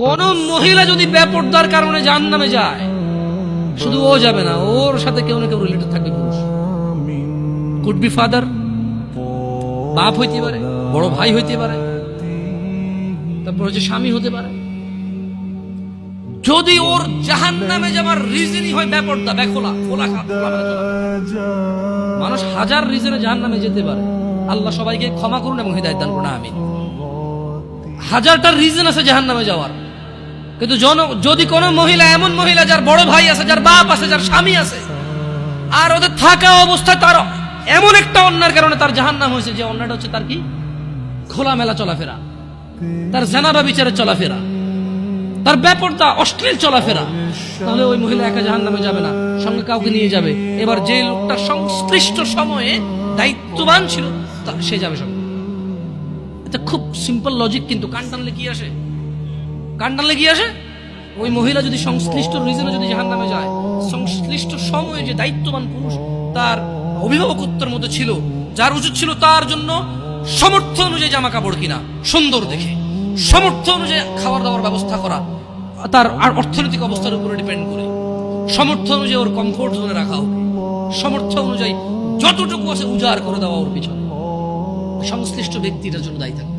কোন মহিলা যদি বেপরদার কারণে জাহান্নামে যায়, শুধু ও যাবে না, ওর সাথে কেউ না কেউ রিলেটেড থাকবে। পুরুষ কুড বি ফাদার, বাপ হইতে পারে, বড় ভাই হইতে পারে, তারপর হচ্ছে স্বামী হতে পারে। যদি ওর জাহান্নামে যাওয়ার রিজনই হয় বেপরদা, বেখোলা, মানুষ হাজার রিজনে জাহান্নামে যেতে পারে। আল্লাহ সবাইকে ক্ষমা করুন এবং হিদায়াত দান করুন, আমিন। হাজারটা রিজন আছে জাহান্নামে যাওয়ার, কিন্তু যদি কোন মহিলা, এমন মহিলা যার বড় ভাই আছে, যার বাপ আছে, যার স্বামী আছে, আর ওদের থাকা অবস্থায় তার এমন একটা অন্যায়ের কারণে তার জাহান্নাম হয়েছে, যে অন্যটা হচ্ছে তার কি খোলামেলা চলাফেরা, তার জানাবা বিচারে চলাফেরা, তার বেপরদা অশ্লীল চলাফেরা, তাহলে ওই মহিলা একা জাহান্নামে যাবে না, সঙ্গে কাউকে নিয়ে যাবে। এবার যে লোকটা সংশ্লিষ্ট সময়ে দায়িত্ববান ছিল সে যাবে সঙ্গে। এটা খুব সিম্পল লজিক, কিন্তু কান টানলে কি আসে? কান টানলে কি আসে? ওই মহিলা যদি সংশ্লিষ্ট রিজনে যদি জাহান্নামে যায়, সংশ্লিষ্ট সময়ে যে দায়িত্ববান পুরুষ তার অভিভাবকত্বের মধ্যে ছিল, যার উচিত ছিল তার জন্য সামর্থ্য অনুযায়ী জামা কাপড় কিনা সুন্দর দেখে, সামর্থ্য অনুযায়ী খাবার দাবার ব্যবস্থা করা, তার আর অর্থনৈতিক অবস্থার উপরে ডিপেন্ড করে, সামর্থ্য অনুযায়ী ওর কমফোর্ট জোনে রাখা হোক, সামর্থ্য অনুযায়ী যতটুকু আছে উজাড় করে দেওয়া ওর পিছনে, সংশ্লিষ্ট ব্যক্তিটার জন্য দায়ী থাকবে।